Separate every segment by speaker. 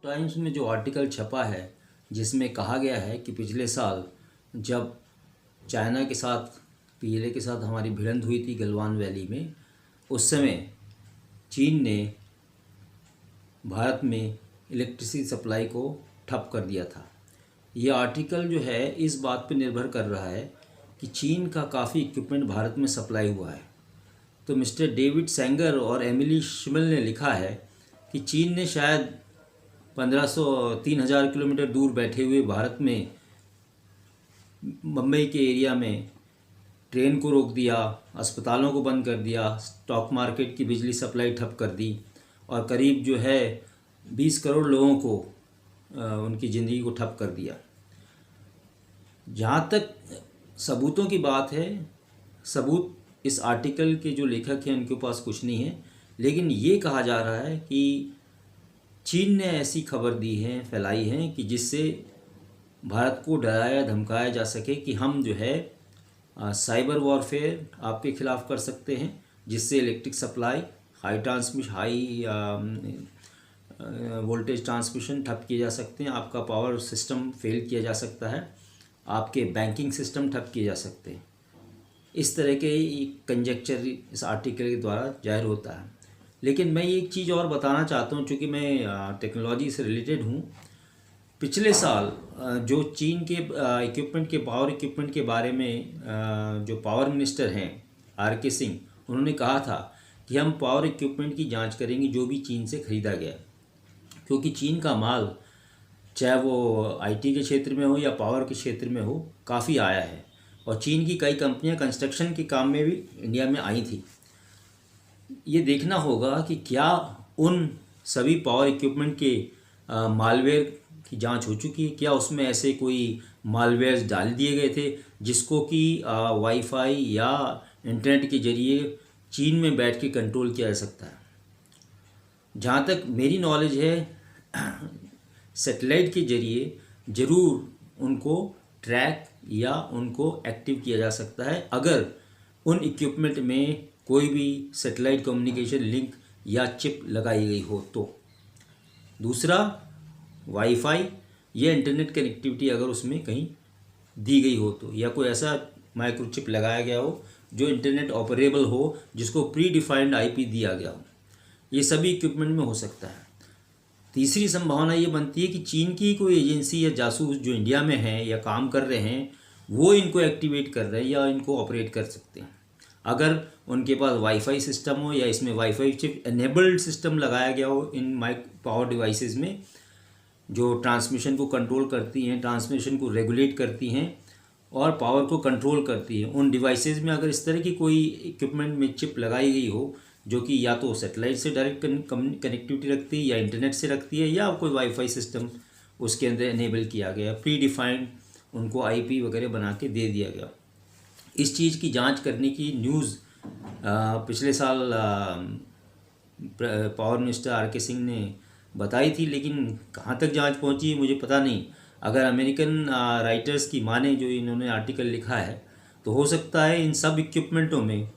Speaker 1: Times में जो article छपा है जिसमें कहा गया है कि पिछले साल जब चाइना के साथ पीएलए के साथ हमारी भिड़ंत हुई थी गलवान वैली में, उस समय चीन ने भारत में इलेक्ट्रिसिटी सप्लाई को ठप कर दिया था। ये आर्टिकल जो है इस बात पर निर्भर कर रहा है कि चीन का काफ़ी इक्विपमेंट भारत में सप्लाई हुआ है। तो मिस्टर डेविड सेंगर और एमिली शिमल ने लिखा है कि चीन ने शायद 3,000 किलोमीटर दूर बैठे हुए भारत में मुंबई के एरिया में ट्रेन को रोक दिया, अस्पतालों को बंद कर दिया, स्टॉक मार्केट की बिजली सप्लाई ठप कर दी और करीब जो है 20 करोड़ लोगों को उनकी ज़िंदगी को ठप कर दिया। जहाँ तक सबूतों की बात है, सबूत इस आर्टिकल के जो लेखक हैं उनके पास कुछ नहीं है, लेकिन ये कहा जा रहा है कि चीन ने ऐसी खबर दी है, फैलाई है कि जिससे भारत को डराया धमकाया जा सके कि हम जो है साइबर वॉरफेयर आपके ख़िलाफ़ कर सकते हैं, जिससे electric supply high voltage transmission ठप किए जा सकते हैं, आपका पावर सिस्टम फेल किया जा सकता है, आपके बैंकिंग सिस्टम ठप किए जा सकते हैं। इस तरह के कंजेक्चर इस आर्टिकल के द्वारा जाहिर होता है। लेकिन मैं एक चीज़ और बताना चाहता हूँ, चूँकि मैं टेक्नोलॉजी से रिलेटेड हूँ। पिछले साल जो चीन के इक्विपमेंट के पावर इक्विपमेंट के बारे में जो पावर मिनिस्टर हैं आर.के. सिंह, उन्होंने कहा था कि हम पावर इक्विपमेंट की जांच करेंगे जो भी चीन से ख़रीदा गया, क्योंकि चीन का माल चाहे वो आईटी के क्षेत्र में हो या पावर के क्षेत्र में हो काफ़ी आया है और चीन की कई कंपनियां कंस्ट्रक्शन के काम में भी इंडिया में आई थी। ये देखना होगा कि क्या उन सभी पावर इक्विपमेंट के मालवेयर की जांच हो चुकी है, क्या उसमें ऐसे कोई मालवेयर डाल दिए गए थे जिसको कि वाईफाई या इंटरनेट के जरिए चीन में बैठ के कंट्रोल किया जा सकता है। जहाँ तक मेरी नॉलेज है, सैटेलाइट के जरिए ज़रूर उनको ट्रैक या उनको एक्टिव किया जा सकता है अगर उन इक्विपमेंट में कोई भी सैटेलाइट कम्युनिकेशन लिंक या चिप लगाई गई हो तो। दूसरा, वाईफाई या इंटरनेट कनेक्टिविटी अगर उसमें कहीं दी गई हो तो, या कोई ऐसा माइक्रोचिप लगाया गया हो जो इंटरनेट ऑपरेबल हो, जिसको प्री डिफाइंड आईपी दिया गया हो, ये सभी इक्विपमेंट में हो सकता है। तीसरी संभावना ये बनती है कि चीन की कोई एजेंसी या जासूस जो इंडिया में है या काम कर रहे हैं, वो इनको एक्टिवेट कर रहे हैं या इनको ऑपरेट कर सकते हैं। अगर उनके पास वाईफाई सिस्टम हो या इसमें वाईफाई चिप एनेबल्ड सिस्टम लगाया गया हो इन माइक पावर डिवाइसेस में, जो ट्रांसमिशन को कंट्रोल करती हैं, ट्रांसमिशन को रेगुलेट करती हैं और पावर को कंट्रोल करती हैं, उन डिवाइसेस में अगर इस तरह की कोई इक्विपमेंट में चिप लगाई गई हो जो कि या तो सैटेलाइट से डायरेक्ट कनेक्टिविटी रखती है या इंटरनेट से रखती है या कोई वाईफाई सिस्टम उसके अंदर इनेबल किया गया, प्री डिफाइंड उनको आईपी वगैरह बना के दे दिया गया, इस चीज़ की जांच करने की न्यूज़ पिछले साल पावर मिनिस्टर आर.के. सिंह ने बताई थी। लेकिन कहाँ तक जांच पहुंची है मुझे पता नहीं। अगर अमेरिकन राइटर्स की माने जो इन्होंने आर्टिकल लिखा है, तो हो सकता है इन सब इक्विपमेंटों में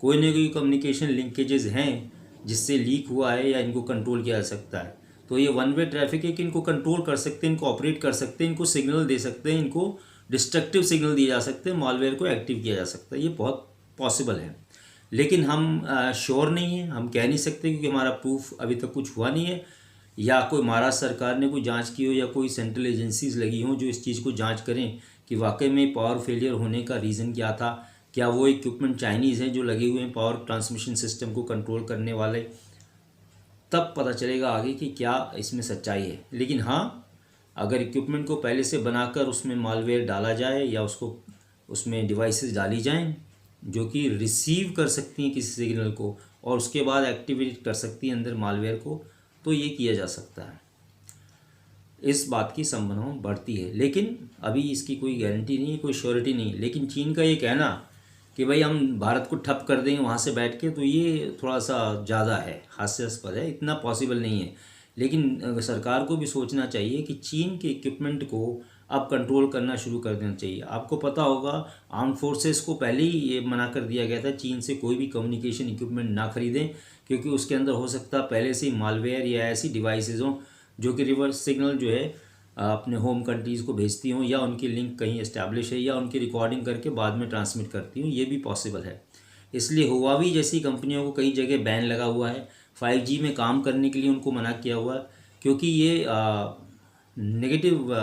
Speaker 1: कोई न कोई कम्युनिकेशन लिंकेजेस हैं जिससे लीक हुआ है या इनको कंट्रोल किया जा सकता है। तो ये वन वे ट्रैफिक है कि इनको कंट्रोल कर सकते हैं, इनको ऑपरेट कर सकते हैं, इनको सिग्नल दे सकते हैं, इनको डिस्ट्रक्टिव सिग्नल दिए जा सकते हैं, मालवेयर को एक्टिव किया जा सकता है। ये बहुत पॉसिबल है, लेकिन हम श्योर नहीं हैं, हम कह नहीं सकते क्योंकि हमारा प्रूफ अभी तक कुछ हुआ नहीं है, या कोई महाराष्ट्र सरकार ने कोई जांच की हो या कोई सेंट्रल एजेंसीज लगी हों जो इस चीज़ को जांच करें कि वाकई में पावर फेलियर होने का रीज़न क्या था, क्या वो इक्विपमेंट चाइनीज़ हैं जो लगे हुए हैं पावर ट्रांसमिशन सिस्टम को कंट्रोल करने वाले। तब पता चलेगा आगे कि क्या इसमें सच्चाई है। लेकिन हाँ, अगर इक्विपमेंट को पहले से बनाकर उसमें मालवेयर डाला जाए या उसको उसमें डिवाइसेस डाली जाएं जो कि रिसीव कर सकती हैं किसी सिग्नल को और उसके बाद एक्टिवेट कर सकती हैं अंदर मालवेयर को, तो ये किया जा सकता है। इस बात की संभावना बढ़ती है, लेकिन अभी इसकी कोई गारंटी नहीं है, कोई श्योरिटी नहीं। लेकिन चीन का ये कहना कि भाई हम भारत को ठप कर देंगे वहाँ से बैठ के, तो ये थोड़ा सा ज़्यादा है, हास्यास्पद है, इतना पॉसिबल नहीं है। लेकिन सरकार को भी सोचना चाहिए कि चीन के इक्विपमेंट को अब कंट्रोल करना शुरू कर देना चाहिए। आपको पता होगा आर्म फोर्सेस को पहले ही ये मना कर दिया गया था चीन से कोई भी कम्युनिकेशन इक्विपमेंट ना खरीदें, क्योंकि उसके अंदर हो सकता है पहले से ही मालवेयर या ऐसी डिवाइसेज हों जो कि रिवर्स सिग्नल जो है अपने होम कंट्रीज़ को भेजती हूँ, या उनकी लिंक कहीं इस्टेब्लिश है, या उनकी रिकॉर्डिंग करके बाद में ट्रांसमिट करती हूँ, ये भी पॉसिबल है। इसलिए हुआवी जैसी कंपनियों को कई जगह बैन लगा हुआ है, 5G में काम करने के लिए उनको मना किया हुआ है, क्योंकि ये नेगेटिव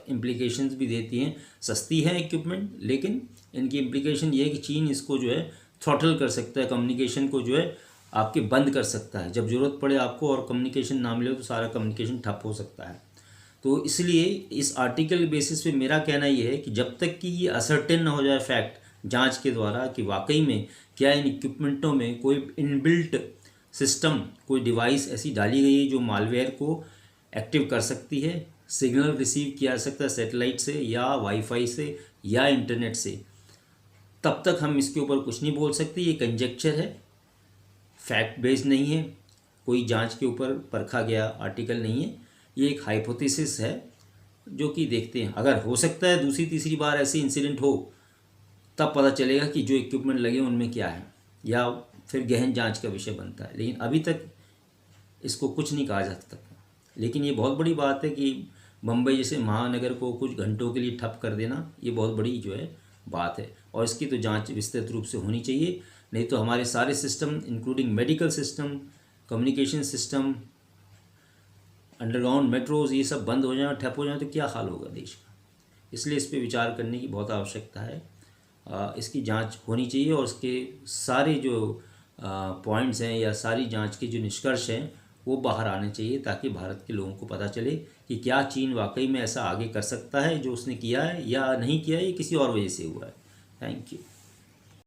Speaker 1: इम्प्लीकेशंस भी देती हैं। सस्ती है इक्विपमेंट, लेकिन इनकी इम्प्लीकेशन ये है कि चीन इसको जो है थ्रॉटल कर सकता है, कम्युनिकेशन को जो है आपके बंद कर सकता है। जब ज़रूरत पड़े आपको और कम्युनिकेशन ना मिले तो सारा कम्युनिकेशन ठप हो सकता है। तो इसलिए इस आर्टिकल बेसिस पे मेरा कहना ये है कि जब तक कि ये असर्टेन ना हो जाए फैक्ट जांच के द्वारा कि वाकई में क्या इन इक्विपमेंटों में कोई इनबिल्ट सिस्टम, कोई डिवाइस ऐसी डाली गई है जो मालवेयर को एक्टिव कर सकती है, सिग्नल रिसीव किया जा सकता है सैटेलाइट से या वाईफाई से या इंटरनेट से, तब तक हम इसके ऊपर कुछ नहीं बोल सकते। ये कंजेक्चर है, फैक्ट बेस्ड नहीं है, कोई जांच के ऊपर परखा गया आर्टिकल नहीं है। ये एक हाइपोथेसिस है जो कि देखते हैं, अगर हो सकता है दूसरी तीसरी बार ऐसे इंसिडेंट हो तब पता चलेगा कि जो इक्विपमेंट लगे उनमें क्या है, या फिर गहन जांच का विषय बनता है। लेकिन अभी तक इसको कुछ नहीं कहा जा सकता। लेकिन ये बहुत बड़ी बात है कि मुंबई जैसे महानगर को कुछ घंटों के लिए ठप कर देना, ये बहुत बड़ी जो है बात है, और इसकी तो जांच विस्तृत रूप से होनी चाहिए। नहीं तो हमारे सारे system including medical system, communication system, underground metros, ये सब बंद हो जाए, ठप हो जाए तो क्या हाल होगा देश का। इसलिए इस पे विचार करने की बहुत आवश्यकता है। इसकी जांच होनी चाहिए और उसके सारे जो पॉइंट्स हैं या सारी जांच के जो निष्कर्ष हैं वो बाहर आने चाहिए, ताकि भारत के लोगों को पता चले कि क्या चीन वाकई में ऐसा आगे कर सकता है जो उसने किया है, या नहीं किया है, किसी और वजह से हुआ है। Thank you.